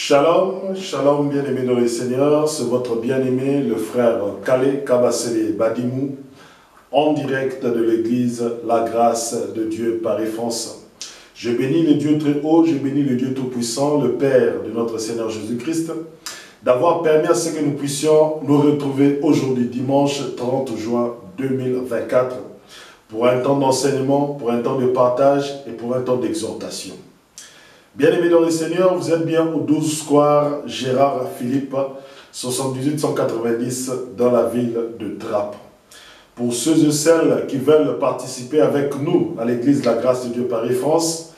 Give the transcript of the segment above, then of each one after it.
Shalom, shalom bien-aimé dans le Seigneur, c'est votre bien-aimé, le frère Kale Kabasele Badimou, en direct de l'église La Grâce de Dieu Paris-France. Je bénis le Dieu très haut, je bénis le Dieu tout-puissant, le Père de notre Seigneur Jésus-Christ, d'avoir permis à ce que nous puissions nous retrouver aujourd'hui, dimanche 30 juin 2024, pour un temps d'enseignement, pour un temps de partage et pour un temps d'exhortation. Bien-aimés dans le Seigneur, vous êtes bien au 12 square Gérard Philippe, 78 190 dans la ville de Trappes. Pour ceux et celles qui veulent participer avec nous à l'église La Grâce de Dieu Paris-France,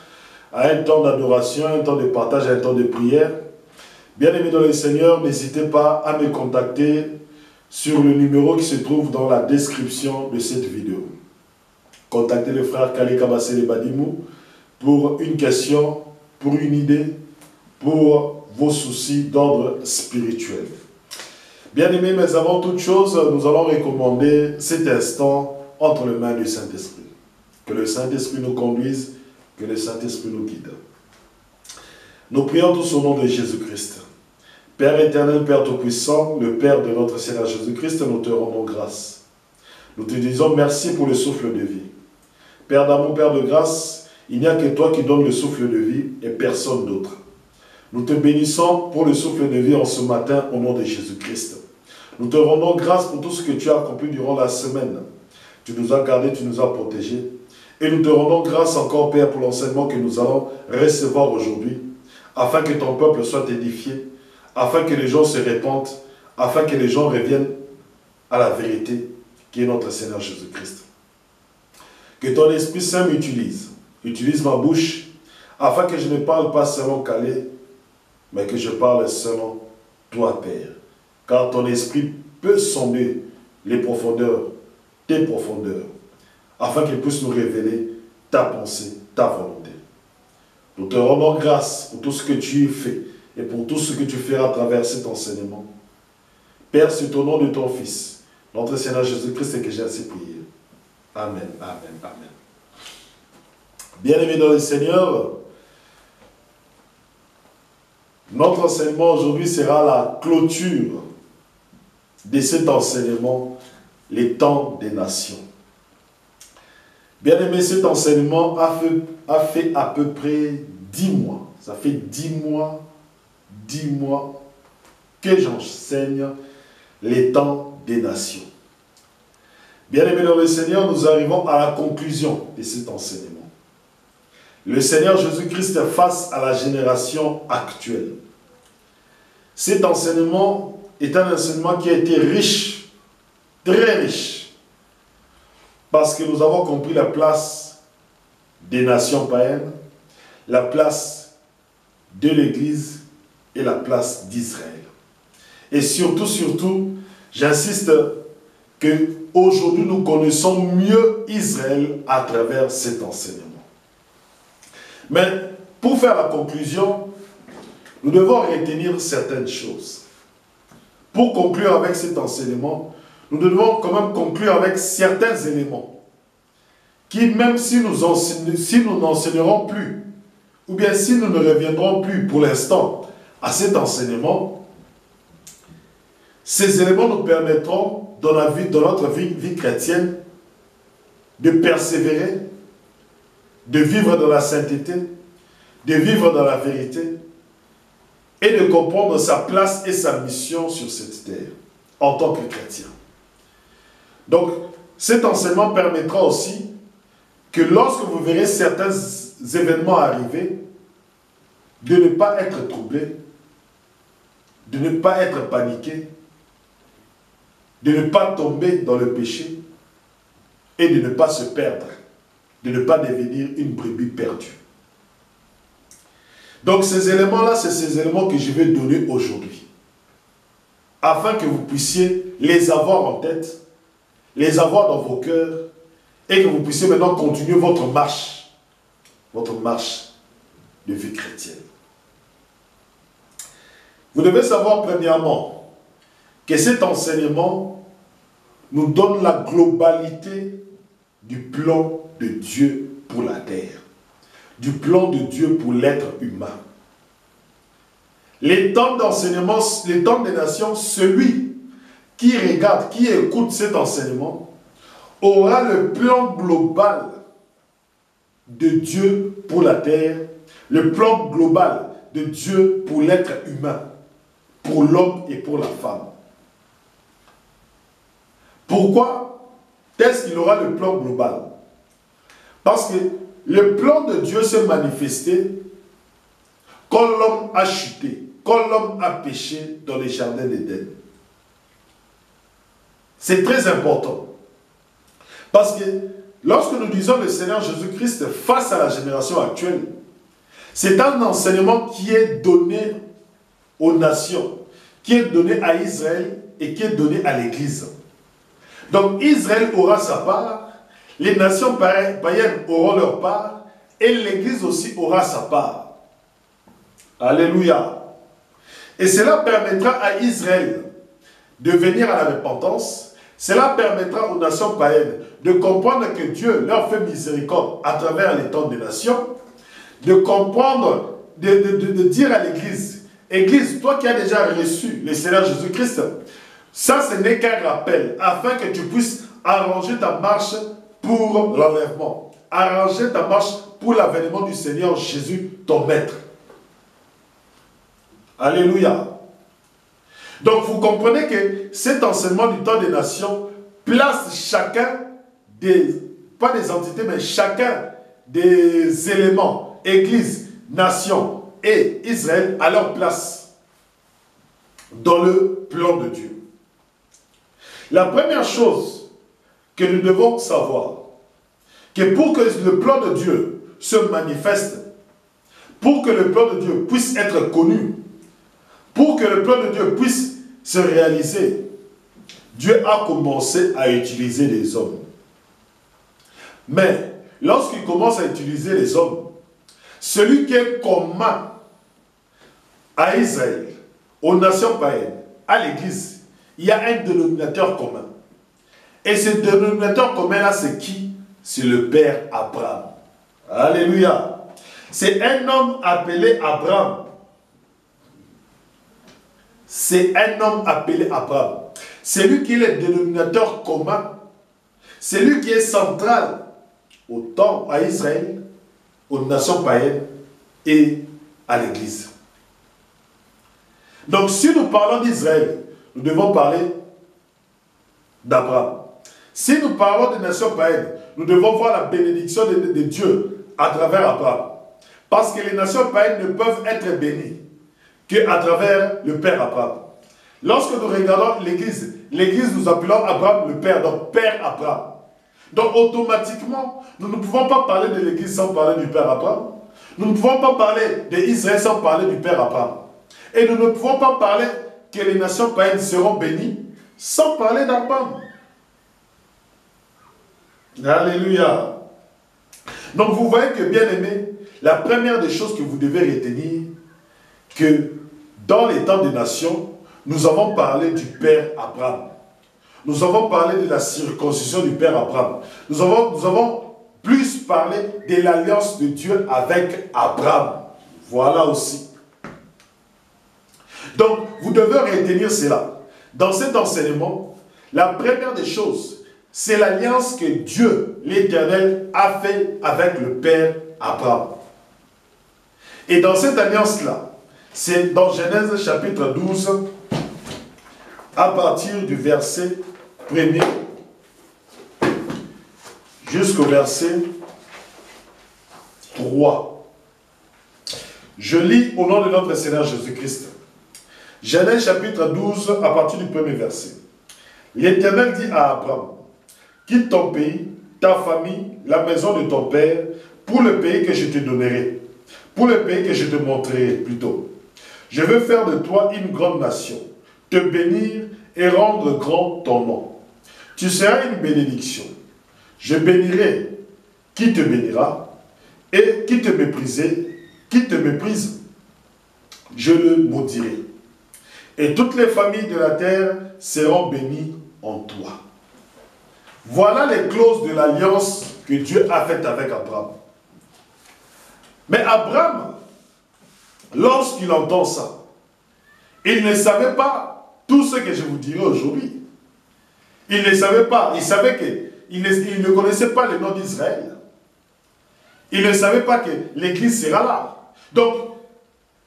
à un temps d'adoration, un temps de partage, un temps de prière, bien-aimés dans le Seigneur, n'hésitez pas à me contacter sur le numéro qui se trouve dans la description de cette vidéo. Contactez le frère Kale Kabasele Badimou pour une question, pour une idée, pour vos soucis d'ordre spirituel. Bien-aimés, mais avant toute chose, nous allons recommander cet instant entre les mains du Saint-Esprit. Que le Saint-Esprit nous conduise, que le Saint-Esprit nous guide. Nous prions tous au nom de Jésus-Christ. Père éternel, Père tout-puissant, le Père de notre Seigneur Jésus-Christ, nous te rendons grâce. Nous te disons merci pour le souffle de vie. Père d'amour, Père de grâce, il n'y a que toi qui donnes le souffle de vie et personne d'autre. Nous te bénissons pour le souffle de vie en ce matin au nom de Jésus-Christ. Nous te rendons grâce pour tout ce que tu as accompli durant la semaine. Tu nous as gardés, tu nous as protégés. Et nous te rendons grâce encore, Père, pour l'enseignement que nous allons recevoir aujourd'hui, afin que ton peuple soit édifié, afin que les gens se répandent, afin que les gens reviennent à la vérité qui est notre Seigneur Jésus-Christ. Que ton Esprit Saint m'utilise. Utilise ma bouche, afin que je ne parle pas selon Kale, mais que je parle selon toi, Père. Car ton esprit peut sonder les profondeurs, tes profondeurs, afin qu'il puisse nous révéler ta pensée, ta volonté. Nous te rendons grâce pour tout ce que tu fais et pour tout ce que tu feras à travers cet enseignement. Père, c'est au nom de ton Fils, notre Seigneur Jésus-Christ, que j'ai ainsi prié. Amen, amen, amen. Bien-aimés dans le Seigneur, notre enseignement aujourd'hui sera la clôture de cet enseignement, les temps des nations. Bien-aimés, cet enseignement a fait à peu près 10 mois. Ça fait 10 mois que j'enseigne les temps des nations. Bien-aimés dans le Seigneur, nous arrivons à la conclusion de cet enseignement. Le Seigneur Jésus-Christ face à la génération actuelle. Cet enseignement est un enseignement qui a été riche, très riche, parce que nous avons compris la place des nations païennes, la place de l'Église et la place d'Israël. Et surtout, j'insiste qu'aujourd'hui nous connaissons mieux Israël à travers cet enseignement. Mais pour faire la conclusion, nous devons retenir certaines choses. Pour conclure avec cet enseignement, nous devons quand même conclure avec certains éléments qui, même si nous n'enseignerons plus, ou bien si nous ne reviendrons plus pour l'instant à cet enseignement, ces éléments nous permettront dans notre vie chrétienne de persévérer, de vivre dans la sainteté, de vivre dans la vérité et de comprendre sa place et sa mission sur cette terre en tant que chrétien. Donc, cet enseignement permettra aussi que lorsque vous verrez certains événements arriver, de ne pas être troublé, de ne pas être paniqué, de ne pas tomber dans le péché et de ne pas se perdre, de ne pas devenir une brebis perdue. Donc ces éléments-là, c'est ces éléments que je vais donner aujourd'hui, afin que vous puissiez les avoir en tête, les avoir dans vos cœurs, et que vous puissiez maintenant continuer votre marche de vie chrétienne. Vous devez savoir premièrement que cet enseignement nous donne la globalité du plan de Dieu pour la terre, du plan de Dieu pour l'être humain. les temps d'enseignement, les temps des nations, celui qui regarde, qui écoute cet enseignement, aura le plan global de Dieu pour la terre, le plan global de Dieu pour l'être humain, pour l'homme et pour la femme. Pourquoi est-ce qu'il aura le plan global? Parce que le plan de Dieu s'est manifesté quand l'homme a chuté, quand l'homme a péché dans les jardins d'Éden. C'est très important. Parce que lorsque nous disons le Seigneur Jésus-Christ face à la génération actuelle, c'est un enseignement qui est donné aux nations, qui est donné à Israël et qui est donné à l'Église. Donc Israël aura sa part, les nations païennes auront leur part, et l'Église aussi aura sa part. Alléluia. Et cela permettra à Israël de venir à la repentance. Cela permettra aux nations païennes de comprendre que Dieu leur fait miséricorde à travers les temps des nations, de comprendre, de dire à l'Église, Église, toi qui as déjà reçu le Seigneur Jésus-Christ, ça ce n'est qu'un rappel, afin que tu puisses arranger ta marche pour l'enlèvement, arranger ta marche pour l'avènement du Seigneur Jésus, ton Maître. Alléluia. Donc vous comprenez que cet enseignement du temps des nations place chacun pas des entités, mais chacun des éléments, Église, nation et Israël à leur place dans le plan de Dieu. La première chose que nous devons savoir, que pour que le plan de Dieu se manifeste, pour que le plan de Dieu puisse être connu, pour que le plan de Dieu puisse se réaliser, Dieu a commencé à utiliser les hommes. Mais lorsqu'il commence à utiliser les hommes, celui qui est commun à Israël, aux nations païennes, à l'Église, il y a un dénominateur commun. Et ce dénominateur commun-là, c'est qui? C'est le Père Abraham. Alléluia. C'est un homme appelé Abraham. C'est un homme appelé Abraham. C'est lui qui est le dénominateur commun. C'est lui qui est central au temps à Israël, aux nations païennes et à l'Église. Donc si nous parlons d'Israël, nous devons parler d'Abraham. Si nous parlons des nations païennes, nous devons voir la bénédiction de Dieu à travers Abraham. Parce que les nations païennes ne peuvent être bénies qu'à travers le Père Abraham. Lorsque nous regardons l'Église, l'Église nous appelons Abraham le Père, donc Père Abraham. Donc automatiquement, nous ne pouvons pas parler de l'Église sans parler du Père Abraham. Nous ne pouvons pas parler d'Israël sans parler du Père Abraham. Et nous ne pouvons pas parler que les nations païennes seront bénies sans parler d'Abraham. Alléluia. Donc vous voyez que, bien aimé, la première des choses que vous devez retenir, que dans les temps des nations, nous avons parlé du Père Abraham. Nous avons parlé de la circoncision du Père Abraham. Nous avons plus parlé de l'alliance de Dieu avec Abraham. Voilà aussi. Donc, vous devez retenir cela. Dans cet enseignement, la première des choses, c'est l'alliance que Dieu, l'Éternel, a fait avec le Père Abraham. Et dans cette alliance-là, c'est dans Genèse chapitre 12, à partir du verset 1er jusqu'au verset 3. Je lis au nom de notre Seigneur Jésus-Christ. Genèse chapitre 12, à partir du premier verset. L'Éternel dit à Abraham, quitte ton pays, ta famille, la maison de ton père, pour le pays que je te donnerai, pour le pays que je te montrerai plutôt. Je veux faire de toi une grande nation, te bénir et rendre grand ton nom. Tu seras une bénédiction. Je bénirai qui te bénira, et qui te méprise, je le maudirai. Et toutes les familles de la terre seront bénies en toi. Voilà les clauses de l'alliance que Dieu a faite avec Abraham. Mais Abraham, lorsqu'il entend ça, Ils ne savaient pas tout ce que je vous dirai aujourd'hui. Ils ne savaient pas. Ils savaient qu'ils ne connaissaient pas le nom d'Israël. Ils ne savaient pas que l'Église sera là. Donc,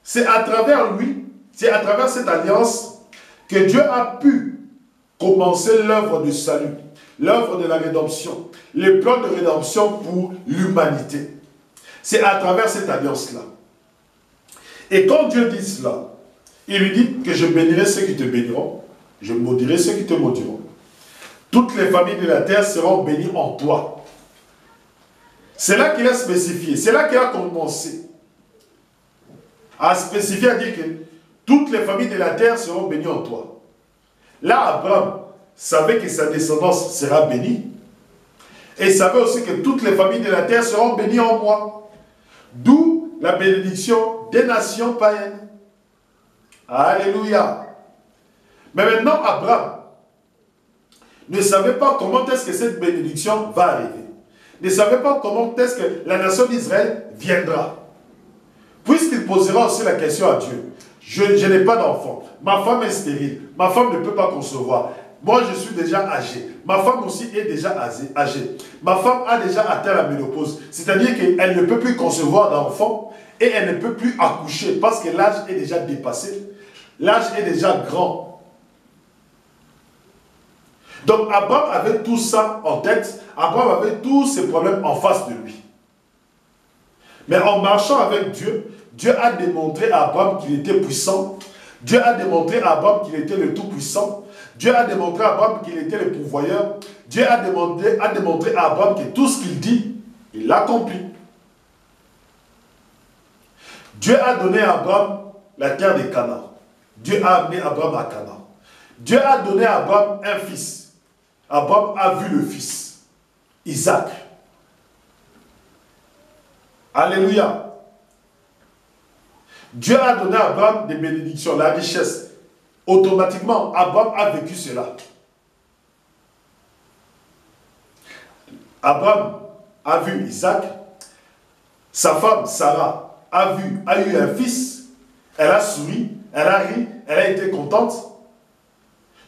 c'est à travers lui, c'est à travers cette alliance que Dieu a pu commencer l'œuvre du salut, l'œuvre de la rédemption, le plan de rédemption pour l'humanité. C'est à travers cette alliance-là. Et quand Dieu dit cela, il lui dit que je bénirai ceux qui te béniront, je maudirai ceux qui te maudiront. Toutes les familles de la terre seront bénies en toi. C'est là qu'il a spécifié, c'est là qu'il a commencé à spécifier, à dire que toutes les familles de la terre seront bénies en toi. Là, Abraham savait que sa descendance sera bénie. Et il savait aussi que toutes les familles de la terre seront bénies en moi. D'où la bénédiction des nations païennes. Alléluia. Mais maintenant, Abraham ne savait pas comment est-ce que cette bénédiction va arriver. Ne savait pas comment est-ce que la nation d'Israël viendra. Puisqu'il posera aussi la question à Dieu. Je n'ai pas d'enfant. Ma femme est stérile. Ma femme ne peut pas concevoir. Moi, je suis déjà âgé. Ma femme aussi est déjà âgée. Ma femme a déjà atteint la ménopause. C'est-à-dire qu'elle ne peut plus concevoir d'enfant et elle ne peut plus accoucher parce que l'âge est déjà dépassé. L'âge est déjà grand. Donc, Abraham avait tout ça en tête. Abraham avait tous ces problèmes en face de lui. Mais en marchant avec Dieu, Dieu a démontré à Abraham qu'il était puissant. Dieu a démontré à Abraham qu'il était le Tout-Puissant. Dieu a démontré à Abraham qu'il était le pourvoyeur. Dieu a démontré à Abraham que tout ce qu'il dit, il l'accomplit. Dieu a donné à Abraham la terre de Canaan. Dieu a amené Abraham à Canaan. Dieu a donné à Abraham un fils. Abraham a vu le fils, Isaac. Alléluia. Dieu a donné à Abraham des bénédictions, la richesse. Automatiquement, Abraham a vécu cela. Abraham a vu Isaac. Sa femme, Sarah, a eu un fils. Elle a souri, elle a ri, elle a été contente.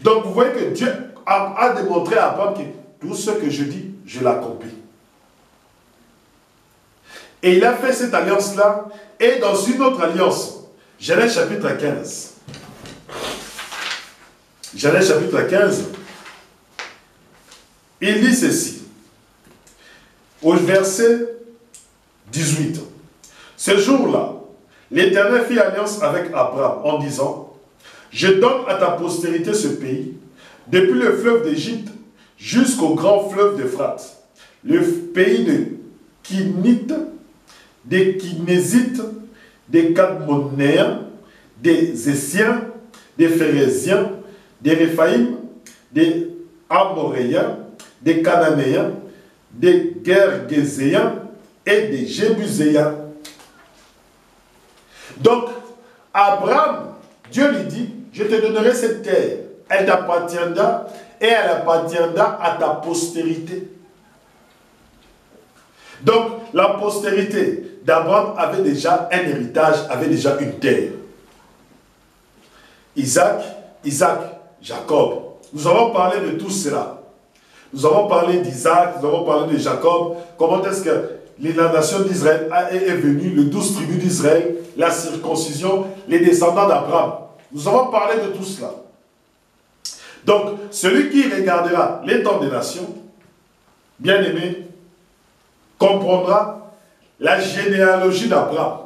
Donc vous voyez que Dieu a démontré à Abraham que tout ce que je dis, je l'accomplis. Et il a fait cette alliance-là. Et dans une autre alliance, Genèse chapitre 15. Genèse chapitre 15. Il dit ceci. Au verset 18. Ce jour-là, l'Éternel fit alliance avec Abraham en disant, je donne à ta postérité ce pays, depuis le fleuve d'Égypte jusqu'au grand fleuve d'Euphrate, le pays de Kénites, des Kinésites, des Cadmonéens, des Essiens, des Phéréziens, des Réphaïm, des Amoréens, des Cananéens, des Gergéséens et des Jébuséens. Donc, Abraham, Dieu lui dit, je te donnerai cette terre, elle t'appartiendra et elle appartiendra à ta postérité. Donc, la postérité d'Abraham avait déjà un héritage, avait déjà une terre. Isaac, Jacob. Nous avons parlé de tout cela. Nous avons parlé d'Isaac, nous avons parlé de Jacob. Comment est-ce que la nation d'Israël est venue, les 12 tribus d'Israël, la circoncision, les descendants d'Abraham. Nous avons parlé de tout cela. Donc, celui qui regardera les temps des nations, bien aimé, comprendra la généalogie d'Abraham.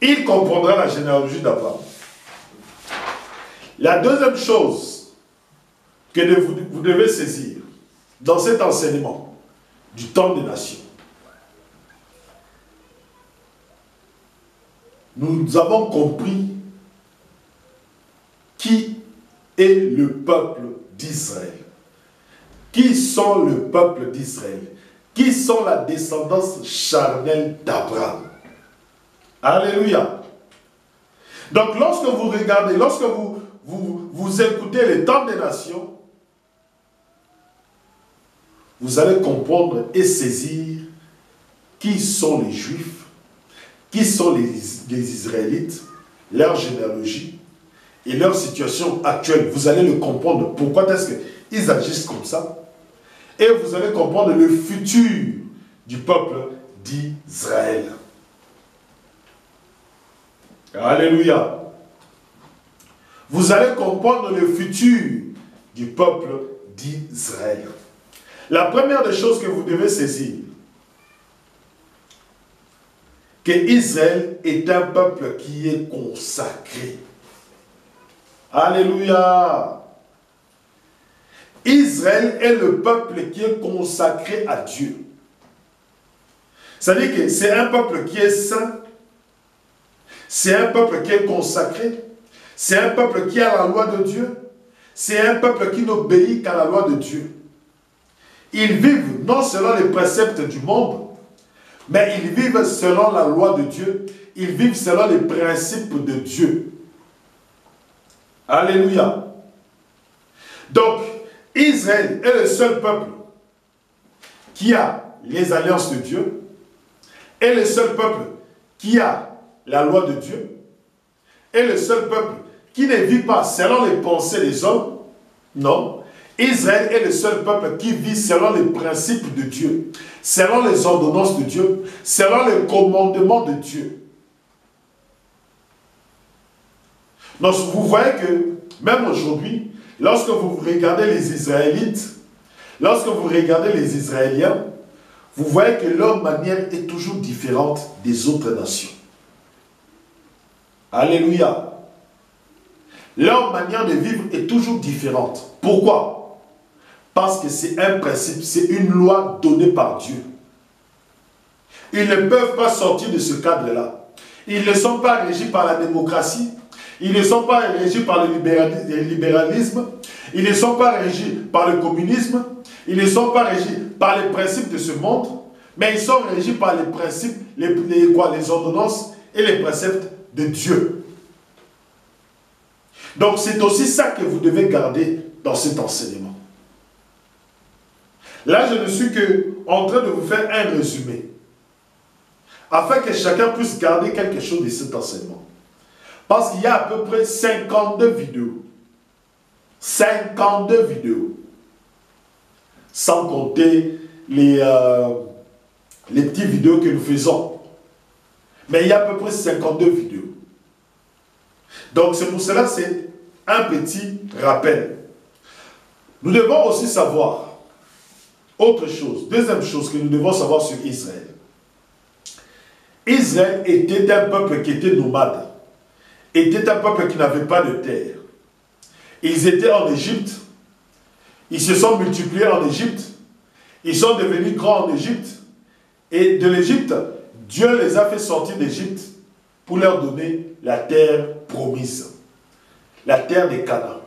Il comprendra la généalogie d'Abraham. La deuxième chose que vous devez saisir dans cet enseignement du temps des nations, nous avons compris qui est le peuple d'Israël. Qui sont le peuple d'Israël? Qui sont la descendance charnelle d'Abraham? Alléluia. Donc lorsque vous regardez, lorsque vous écoutez les temps des nations, vous allez comprendre et saisir qui sont les Juifs, qui sont les Israélites, leur généalogie et leur situation actuelle. Vous allez le comprendre. Pourquoi est-ce qu'ils agissent comme ça? Et vous allez comprendre le futur du peuple d'Israël. Alléluia. Vous allez comprendre le futur du peuple d'Israël. La première des choses que vous devez saisir, que Israël est un peuple qui est consacré. Alléluia. Israël est le peuple qui est consacré à Dieu. C'est-à-dire que c'est un peuple qui est saint, c'est un peuple qui est consacré, c'est un peuple qui a la loi de Dieu, c'est un peuple qui n'obéit qu'à la loi de Dieu. Ils vivent non selon les préceptes du monde, mais ils vivent selon la loi de Dieu, ils vivent selon les principes de Dieu. Alléluia. Donc, Israël est le seul peuple qui a les alliances de Dieu, est le seul peuple qui a la loi de Dieu, est le seul peuple qui ne vit pas selon les pensées des hommes. Non. Israël est le seul peuple qui vit selon les principes de Dieu, selon les ordonnances de Dieu, selon les commandements de Dieu. Donc, vous voyez que, même aujourd'hui, lorsque vous regardez les Israélites, lorsque vous regardez les Israéliens, vous voyez que leur manière est toujours différente des autres nations. Alléluia. Leur manière de vivre est toujours différente. Pourquoi? Parce que c'est un principe, c'est une loi donnée par Dieu. Ils ne peuvent pas sortir de ce cadre-là. Ils ne sont pas régis par la démocratie. Ils ne sont pas régis par le libéralisme. Ils ne sont pas régis par le communisme. Ils ne sont pas régis par les principes de ce monde. Mais ils sont régis par les principes, les ordonnances et les préceptes de Dieu. Donc c'est aussi ça que vous devez garder dans cet enseignement. Là, je ne suis qu'en train de vous faire un résumé, afin que chacun puisse garder quelque chose de cet enseignement. Parce qu'il y a à peu près 52 vidéos. 52 vidéos. Sans compter les petites vidéos que nous faisons. Mais il y a à peu près 52 vidéos. Donc c'est pour cela, c'est un petit rappel. Nous devons aussi savoir autre chose. Deuxième chose que nous devons savoir sur Israël. Israël était un peuple qui était nomade. Était un peuple qui n'avait pas de terre. Ils étaient en Égypte. Ils se sont multipliés en Égypte. Ils sont devenus grands en Égypte. Et de l'Égypte, Dieu les a fait sortir d'Égypte pour leur donner la terre promise. La terre des Canaan.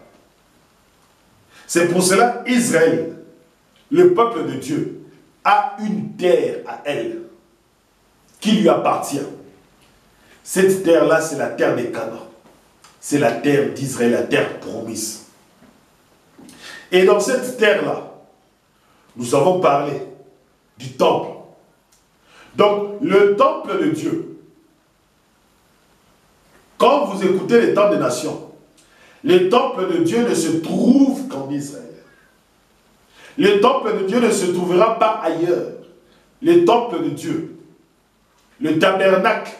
C'est pour cela Israël, le peuple de Dieu, a une terre à elle qui lui appartient. Cette terre-là, c'est la terre des Canaan. C'est la terre d'Israël, la terre promise. Et dans cette terre-là, nous avons parlé du temple. Donc, le temple de Dieu, quand vous écoutez les temps des nations, le temple de Dieu ne se trouve qu'en Israël. Le temple de Dieu ne se trouvera pas ailleurs. Le temple de Dieu, le tabernacle,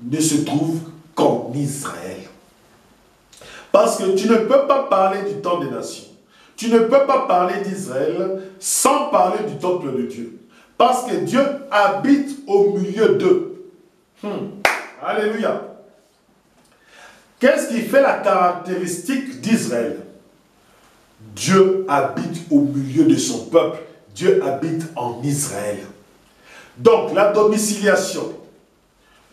ne se trouve qu'en Israël. Parce que tu ne peux pas parler du temps des nations. Tu ne peux pas parler d'Israël sans parler du temple de Dieu. Parce que Dieu habite au milieu d'eux. Alléluia. Qu'est-ce qui fait la caractéristique d'Israël? Dieu habite au milieu de son peuple. Dieu habite en Israël. Donc la domiciliation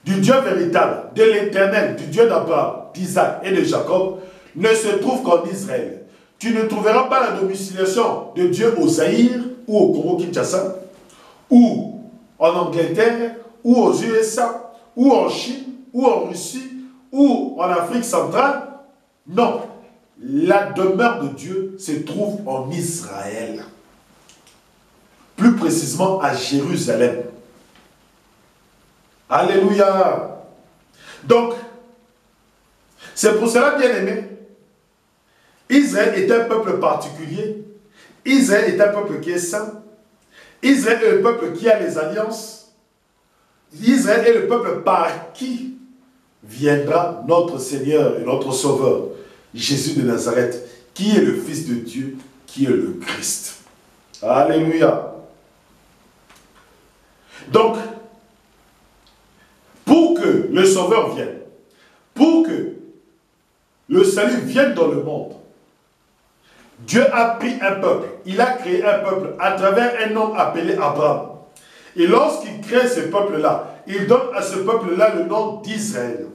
du Dieu véritable, de l'Éternel, du Dieu d'Abraham, d'Isaac et de Jacob, ne se trouve qu'en Israël. Tu ne trouveras pas la domiciliation de Dieu au Zaïre, ou au Congo-Kinshasa, ou en Angleterre, ou aux USA, ou en Chine, ou en Russie, ou en Afrique centrale. Non. La demeure de Dieu se trouve en Israël. Plus précisément à Jérusalem. Alléluia. Donc, c'est pour cela, bien aimé, Israël est un peuple particulier. Israël est un peuple qui est saint. Israël est le peuple qui a les alliances. Israël est le peuple par qui viendra notre Seigneur et notre Sauveur, Jésus de Nazareth, qui est le Fils de Dieu, qui est le Christ. Alléluia. Donc, pour que le Sauveur vienne, pour que le salut vienne dans le monde, Dieu a pris un peuple, il a créé un peuple à travers un homme appelé Abraham. Et lorsqu'il crée ce peuple-là, il donne à ce peuple-là le nom d'Israël.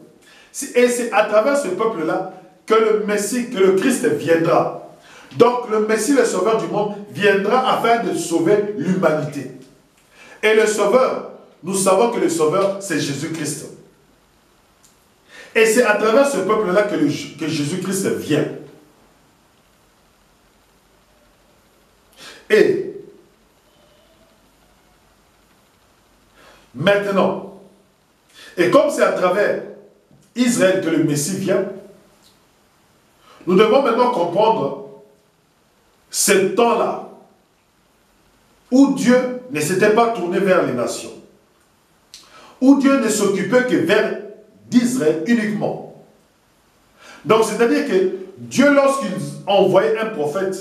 Et c'est à travers ce peuple-là que le Messie, que le Christ viendra. Donc le Messie, le Sauveur du monde, viendra afin de sauver l'humanité. Et le Sauveur, nous savons que le Sauveur, c'est Jésus-Christ. Et c'est à travers ce peuple-là que Jésus-Christ vient. Et maintenant, et comme c'est à travers Israël que le Messie vient, nous devons maintenant comprendre ce temps-là où Dieu ne s'était pas tourné vers les nations, où Dieu ne s'occupait que vers d'Israël uniquement. Donc c'est-à-dire que Dieu, lorsqu'il envoyait un prophète,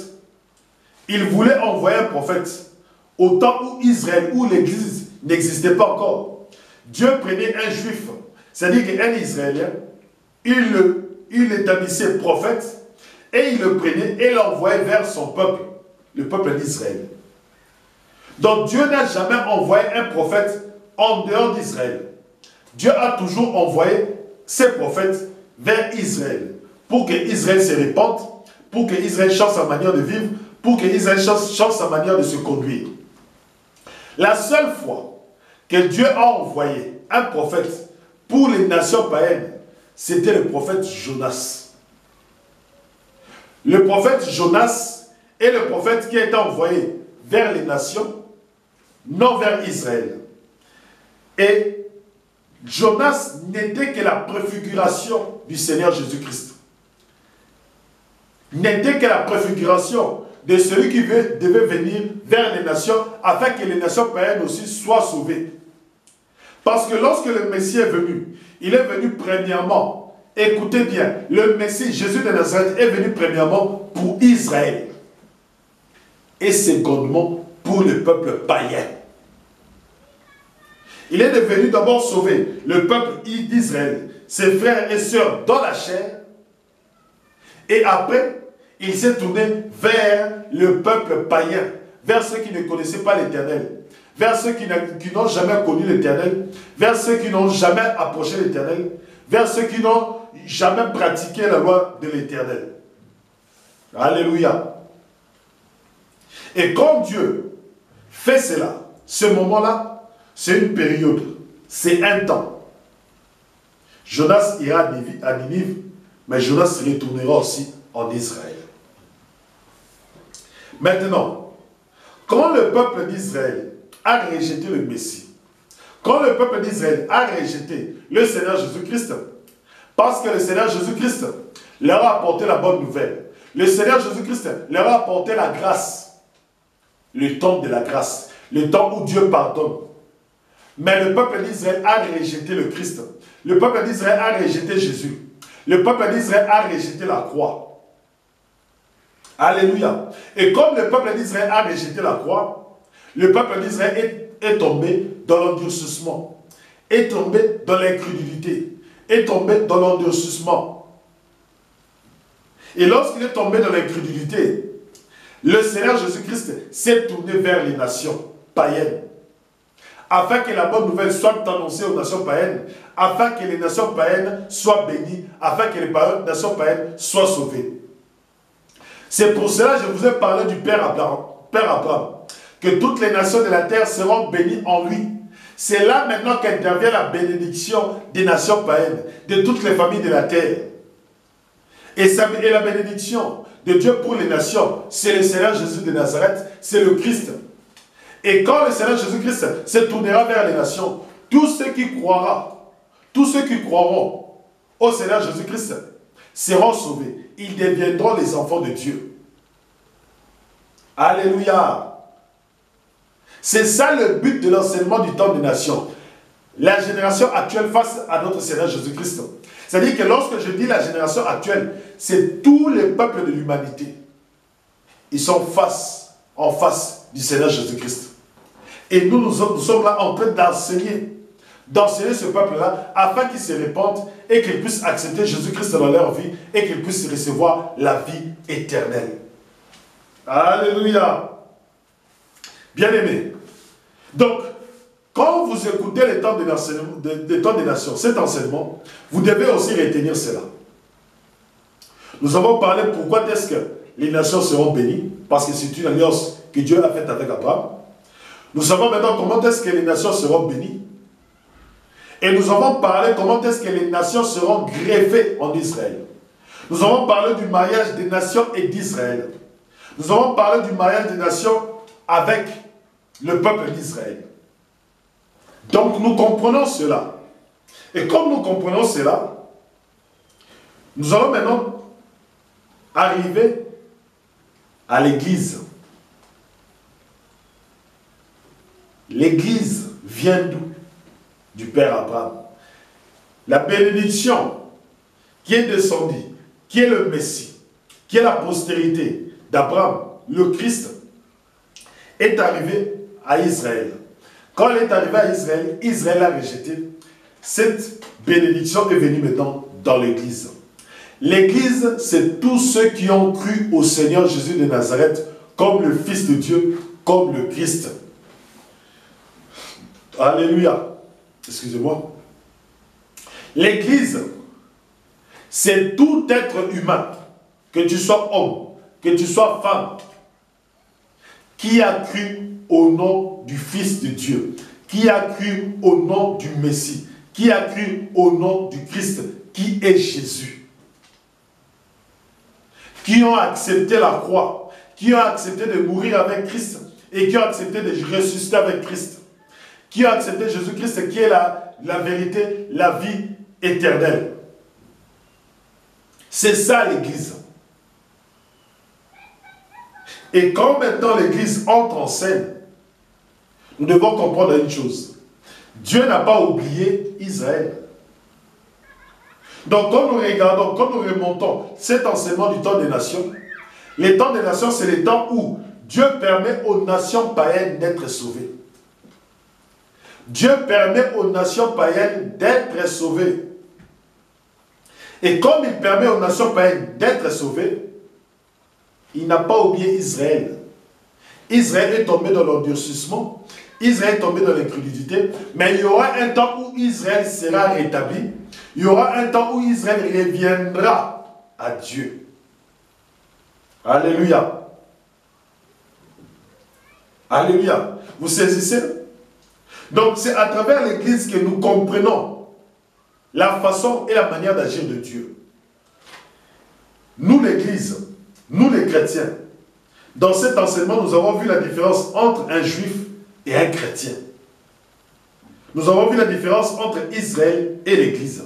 il voulait envoyer un prophète au temps où Israël, où l'Église n'existait pas encore. Dieu prenait un juif, c'est-à-dire qu'un Israélien, il l'établissait prophète et il le prenait et l'envoyait vers son peuple, le peuple d'Israël. Donc Dieu n'a jamais envoyé un prophète en dehors d'Israël. Dieu a toujours envoyé ses prophètes vers Israël pour que Israël se répande, pour que Israël change sa manière de vivre, pour que Israël change sa manière de se conduire. La seule fois que Dieu a envoyé un prophète pour les nations païennes, c'était le prophète Jonas. Le prophète Jonas est le prophète qui a été envoyé vers les nations, non vers Israël. Et Jonas n'était que la préfiguration du Seigneur Jésus-Christ. N'était que la préfiguration de celui qui devait venir vers les nations afin que les nations païennes aussi soient sauvées. Parce que lorsque le Messie est venu, il est venu premièrement, écoutez bien, le Messie, Jésus de Nazareth, est venu premièrement pour Israël et secondement pour le peuple païen. Il est venu d'abord sauver le peuple d'Israël, ses frères et sœurs dans la chair, et après, il s'est tourné vers le peuple païen, vers ceux qui ne connaissaient pas l'Éternel, vers ceux qui n'ont jamais connu l'Éternel, vers ceux qui n'ont jamais approché l'Éternel, vers ceux qui n'ont jamais pratiqué la loi de l'Éternel. Alléluia. Et quand Dieu fait cela, ce moment-là, c'est une période, c'est un temps. Jonas ira à Ninive, mais Jonas se retournera aussi en Israël. Maintenant, quand le peuple d'Israël a rejeté le Messie, quand le peuple d'Israël a rejeté le Seigneur Jésus-Christ, parce que le Seigneur Jésus-Christ leur a apporté la bonne nouvelle, le Seigneur Jésus-Christ leur a apporté la grâce, le temps de la grâce, le temps où Dieu pardonne. Mais le peuple d'Israël a rejeté le Christ. Le peuple d'Israël a rejeté Jésus. Le peuple d'Israël a rejeté la croix. Alléluia. Et comme le peuple d'Israël a rejeté la croix, le peuple d'Israël est tombé dans l'endurcissement, est tombé dans l'incrédulité, est tombé dans l'endurcissement. Et lorsqu'il est tombé dans l'incrédulité, le Seigneur Jésus-Christ s'est tourné vers les nations païennes, afin que la bonne nouvelle soit annoncée aux nations païennes, afin que les nations païennes soient bénies, afin que les nations païennes soient sauvées. C'est pour cela que je vous ai parlé du Père Abraham, que toutes les nations de la terre seront bénies en lui. C'est là maintenant qu'intervient la bénédiction des nations païennes, de toutes les familles de la terre. Et la bénédiction de Dieu pour les nations, c'est le Seigneur Jésus de Nazareth, c'est le Christ. Et quand le Seigneur Jésus-Christ se tournera vers les nations, tous ceux qui croiront, tous ceux qui croiront au Seigneur Jésus-Christ seront sauvés. Ils deviendront les enfants de Dieu. Alléluia. C'est ça le but de l'enseignement du temps des nations. La génération actuelle face à notre Seigneur Jésus-Christ. C'est-à-dire que lorsque je dis la génération actuelle, c'est tous les peuples de l'humanité. Ils sont en face du Seigneur Jésus-Christ. Et nous sommes là en train d'enseigner ce peuple-là afin qu'ils se répandent et qu'ils puissent accepter Jésus-Christ dans leur vie et qu'ils puissent recevoir la vie éternelle. Alléluia. Bien-aimés. Donc, quand vous écoutez les temps des nations, cet enseignement, vous devez aussi retenir cela. Nous avons parlé pourquoi est-ce que les nations seront bénies, parce que c'est une alliance que Dieu a faite avec Abraham. Nous savons maintenant comment est-ce que les nations seront bénies. Et nous avons parlé comment est-ce que les nations seront greffées en Israël. Nous avons parlé du mariage des nations et d'Israël. Nous avons parlé du mariage des nations avec le peuple d'Israël. Donc nous comprenons cela. Et comme nous comprenons cela, nous allons maintenant arriver à l'Église. L'Église vient d'où? Du Père Abraham. La bénédiction qui est descendue, qui est le Messie, qui est la postérité d'Abraham, le Christ, est arrivée à Israël. Quand elle est arrivée à Israël, Israël a rejeté. Cette bénédiction est venue maintenant dans l'Église. L'Église, c'est tous ceux qui ont cru au Seigneur Jésus de Nazareth comme le Fils de Dieu, comme le Christ. Alléluia. Excusez-moi. L'Église, c'est tout être humain, que tu sois homme, que tu sois femme, qui a cru au nom du Fils de Dieu, qui a cru au nom du Messie, qui a cru au nom du Christ, qui est Jésus. Qui ont accepté la croix, qui ont accepté de mourir avec Christ et qui ont accepté de ressusciter avec Christ. Qui ont accepté Jésus-Christ qui est la vérité, la vie éternelle. C'est ça l'Église. Et quand maintenant l'Église entre en scène, nous devons comprendre une chose. Dieu n'a pas oublié Israël. Donc quand nous regardons, quand nous remontons cet enseignement du temps des nations, les temps des nations, c'est les temps où Dieu permet aux nations païennes d'être sauvées. Dieu permet aux nations païennes d'être sauvées. Et comme il permet aux nations païennes d'être sauvées, il n'a pas oublié Israël. Israël est tombé dans l'endurcissement, Israël est tombé dans l'incrédulité, mais il y aura un temps où Israël sera rétabli, il y aura un temps où Israël reviendra à Dieu. Alléluia. Alléluia. Vous saisissez? Donc c'est à travers l'Église que nous comprenons la façon et la manière d'agir de Dieu. Nous l'Église, nous les chrétiens, dans cet enseignement, nous avons vu la différence entre un juif et un chrétien. Nous avons vu la différence entre Israël et l'Église.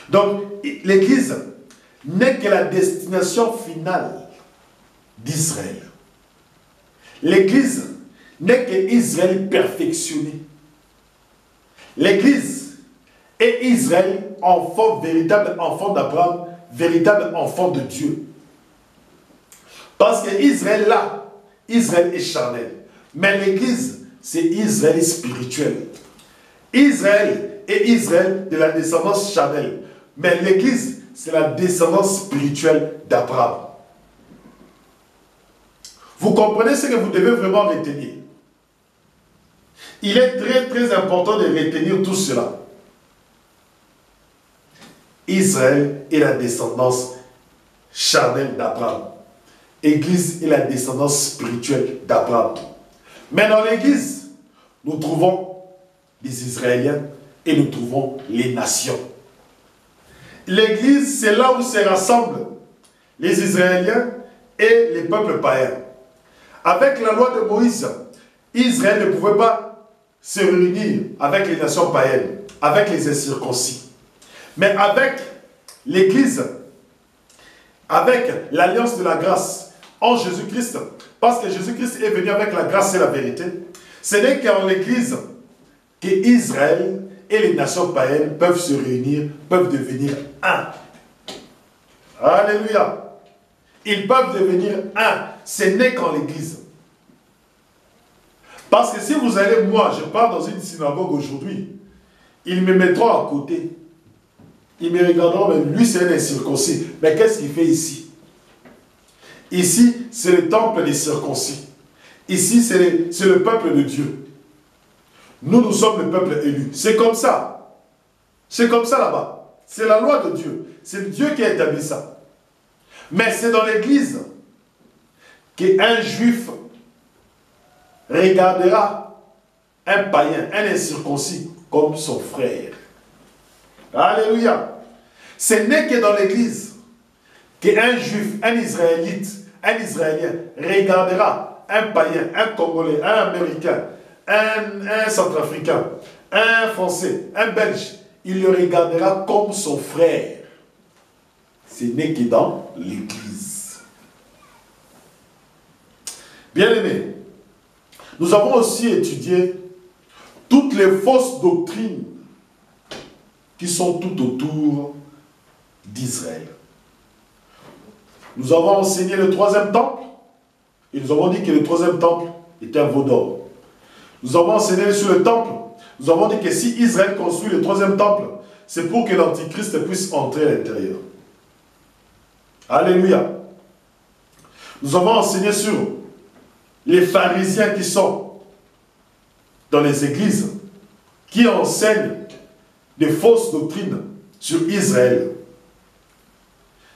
Donc, l'Église n'est que la destination finale d'Israël. L'Église n'est que Israël perfectionné. L'Église est Israël, enfant, véritable enfant d'Abraham, véritable enfant de Dieu. Parce que Israël là, Israël est charnel. Mais l'Église, c'est Israël spirituel. Israël est Israël de la descendance charnelle. Mais l'Église, c'est la descendance spirituelle d'Abraham. Vous comprenez ce que vous devez vraiment retenir. Il est très très important de retenir tout cela. Israël est la descendance charnelle d'Abraham. Église est la descendance spirituelle d'Abraham. Mais dans l'Église, nous trouvons les Israéliens et nous trouvons les nations. L'Église, c'est là où se rassemblent les Israéliens et les peuples païens. Avec la loi de Moïse, Israël ne pouvait pas se réunir avec les nations païennes. avec les incirconcis. Mais avec l'Église, avec l'alliance de la grâce en Jésus-Christ, parce que Jésus-Christ est venu avec la grâce et la vérité, ce n'est qu'en l'Église qu'Israël et les nations païennes peuvent se réunir, peuvent devenir un. Alléluia. Ils peuvent devenir un. Ce n'est qu'en l'Église. Parce que si vous allez, moi, je pars dans une synagogue aujourd'hui, ils me mettront à côté. Ils me regarderont, mais lui c'est un incirconcis. Mais qu'est-ce qu'il fait ici? Ici, c'est le temple des circoncis. Ici, c'est le peuple de Dieu. Nous sommes le peuple élu. C'est comme ça. C'est comme ça là-bas. C'est la loi de Dieu. C'est Dieu qui a établi ça. Mais c'est dans l'église qu'un juif regardera un païen, un incirconcis, comme son frère. Alléluia. Ce n'est que dans l'église qu'un juif, un israélite, un israélien regardera un païen, un Congolais, un Américain, un Centrafricain, un Français, un Belge. Il le regardera comme son frère. Ce n'est que dans l'église. Bien-aimés, nous avons aussi étudié toutes les fausses doctrines qui sont tout autour d'Israël. Nous avons enseigné le troisième temple et nous avons dit que le troisième temple était un veau d'or. Nous avons enseigné sur le temple. Nous avons dit que si Israël construit le troisième temple, c'est pour que l'Antichrist puisse entrer à l'intérieur. Alléluia. Nous avons enseigné sur les pharisiens qui sont dans les églises, qui enseignent des fausses doctrines sur Israël.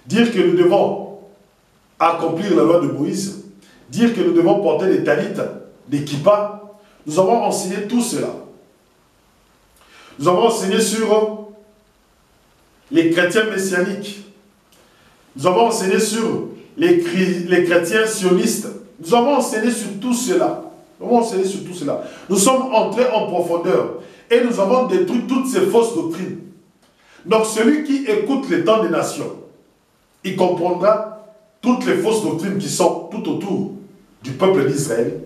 Dire que nous devons accomplir la loi de Moïse, dire que nous devons porter des talites, des kippas, nous avons enseigné tout cela. Nous avons enseigné sur les chrétiens messianiques. Nous avons enseigné sur les chrétiens sionistes. Nous avons enseigné sur tout cela. Nous avons enseigné sur tout cela. Nous sommes entrés en profondeur et nous avons détruit toutes ces fausses doctrines. Donc celui qui écoute les temps des nations, il comprendra toutes les fausses doctrines qui sont tout autour du peuple d'Israël.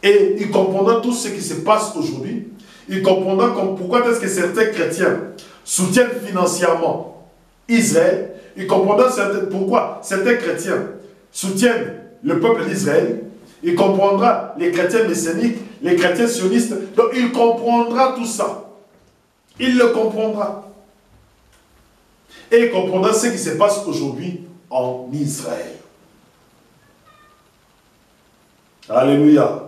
Et il comprendra tout ce qui se passe aujourd'hui. Il comprendra pourquoi est-ce que certains chrétiens soutiennent financièrement Israël. Il comprendra pourquoi certains chrétiens soutiennent le peuple d'Israël. Il comprendra les chrétiens messianiques, les chrétiens sionistes. Donc il comprendra tout ça. Il le comprendra. Et il comprendra ce qui se passe aujourd'hui en Israël. Alléluia.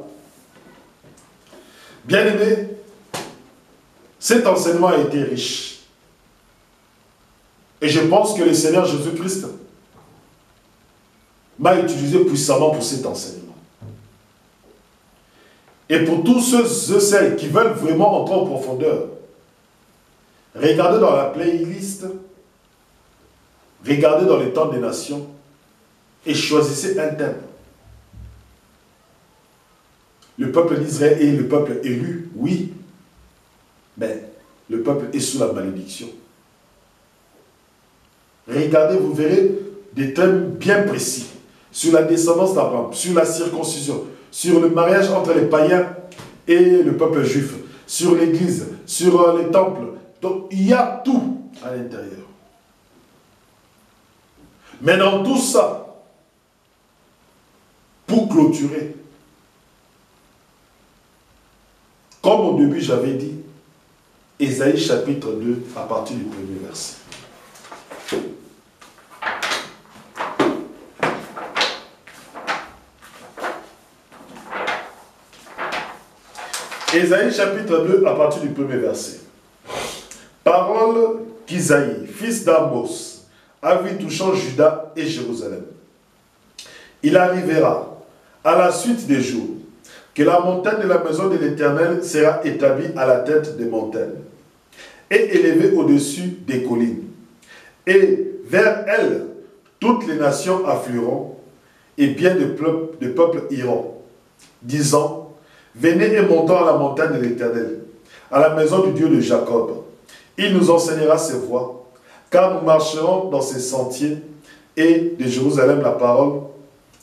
Bien-aimés, cet enseignement a été riche. Et je pense que le Seigneur Jésus-Christ m'a utilisé puissamment pour cet enseignement. Et pour tous ceux et celles qui veulent vraiment entrer en profondeur, regardez dans la playlist, regardez dans les temps des nations et choisissez un thème. Le peuple d'Israël est le peuple élu, oui, mais le peuple est sous la malédiction. Regardez, vous verrez des thèmes bien précis sur la descendance d'Abraham, sur la circoncision, sur le mariage entre les païens et le peuple juif, sur l'église, sur les temples. Donc il y a tout à l'intérieur. Mais dans tout ça, pour clôturer, comme au début j'avais dit, Ésaïe chapitre 2 à partir du premier verset. Ésaïe chapitre 2 à partir du premier verset. Parole qu'Isaïe, fils d'Amos, a vu touchant Juda et Jérusalem. Il arrivera à la suite des jours que la montagne de la maison de l'Éternel sera établie à la tête des montagnes et élevée au-dessus des collines. Et vers elle, toutes les nations afflueront et bien de peuples iront, disant: venez et montons à la montagne de l'Éternel, à la maison du Dieu de Jacob, Il nous enseignera ses voies, car nous marcherons dans ses sentiers, et de Jérusalem la parole,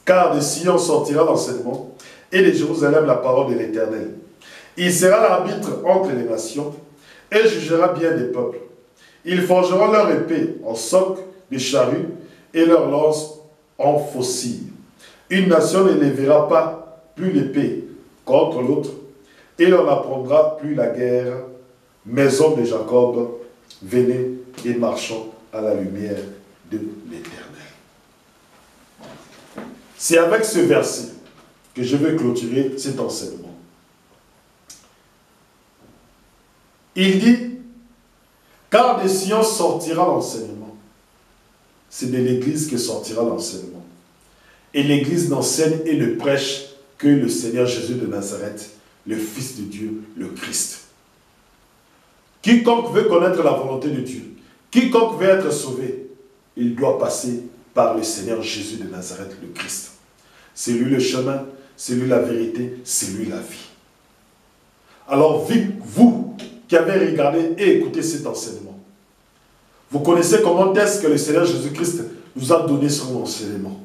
car de Sion sortira l'enseignement, et de Jérusalem la parole de l'Éternel. Il sera l'arbitre entre les nations, et jugera bien des peuples. Ils forgeront leur épée en soc de charrue, et leur lance en faucille. Une nation ne lèvera pas plus l'épée contre l'autre, et l'on n'apprendra plus la guerre. Maison de Jacob, venez et marchons à la lumière de l'Éternel. C'est avec ce verset que je vais clôturer cet enseignement. Il dit, car de Sion sortira l'enseignement. C'est de l'Église que sortira l'enseignement. Et l'Église n'enseigne et ne prêche que le Seigneur Jésus de Nazareth, le Fils de Dieu, le Christ. Quiconque veut connaître la volonté de Dieu, quiconque veut être sauvé, il doit passer par le Seigneur Jésus de Nazareth, le Christ. C'est lui le chemin, c'est lui la vérité, c'est lui la vie. Alors, vous qui avez regardé et écouté cet enseignement, vous connaissez comment est-ce que le Seigneur Jésus-Christ nous a donné son enseignement.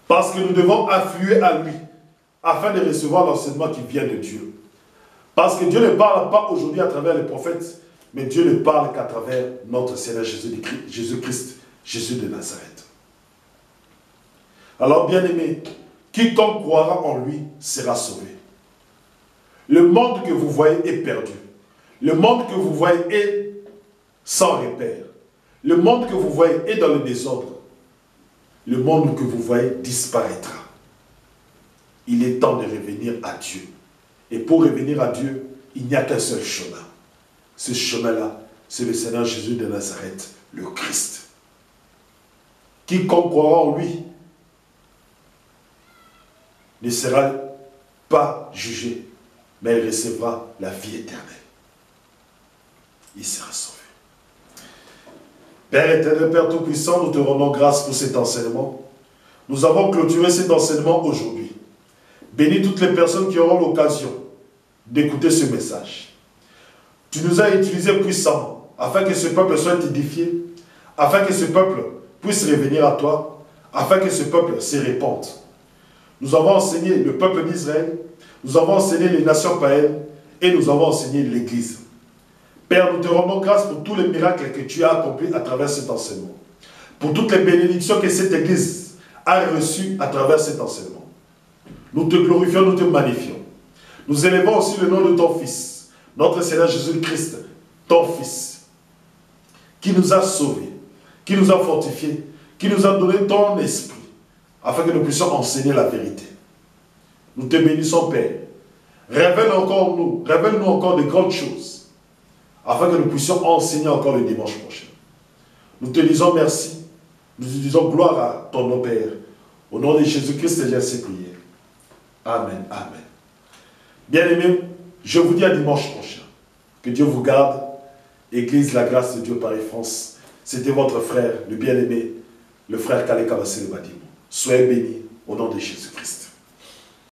Parce que nous devons affluer à lui, afin de recevoir l'enseignement qui vient de Dieu. Parce que Dieu ne parle pas aujourd'hui à travers les prophètes, mais Dieu ne parle qu'à travers notre Seigneur Jésus-Christ, Jésus de Nazareth. Alors, bien-aimés, quiconque croira en lui sera sauvé. Le monde que vous voyez est perdu. Le monde que vous voyez est sans repère. Le monde que vous voyez est dans le désordre. Le monde que vous voyez disparaîtra. Il est temps de revenir à Dieu. Et pour revenir à Dieu, il n'y a qu'un seul chemin. Ce chemin-là, c'est le Seigneur Jésus de Nazareth, le Christ. Quiconque croira en lui ne sera pas jugé, mais il recevra la vie éternelle. Il sera sauvé. Père éternel, Père Tout-Puissant, nous te rendons grâce pour cet enseignement. Nous avons clôturé cet enseignement aujourd'hui. Bénis toutes les personnes qui auront l'occasion d'écouter ce message. Tu nous as utilisés puissamment afin que ce peuple soit édifié, afin que ce peuple puisse revenir à toi, afin que ce peuple se répande. Nous avons enseigné le peuple d'Israël, nous avons enseigné les nations païennes et nous avons enseigné l'Église. Père, nous te rendons grâce pour tous les miracles que tu as accomplis à travers cet enseignement, pour toutes les bénédictions que cette Église a reçues à travers cet enseignement. Nous te glorifions, nous te magnifions. Nous élevons aussi le nom de ton Fils, notre Seigneur Jésus-Christ, ton Fils, qui nous a sauvés, qui nous a fortifiés, qui nous a donné ton esprit, afin que nous puissions enseigner la vérité. Nous te bénissons, Père. Révèle-nous encore de grandes choses, afin que nous puissions enseigner encore le dimanche prochain. Nous te disons merci, nous te disons gloire à ton nom, Père. Au nom de Jésus-Christ, j'ai ainsi prié. Amen, amen. Bien-aimés, je vous dis à dimanche prochain. Que Dieu vous garde. Église, la grâce de Dieu Paris France. C'était votre frère, le bien-aimé, le frère Kale Kabasele Badimou. Soyez bénis au nom de Jésus-Christ.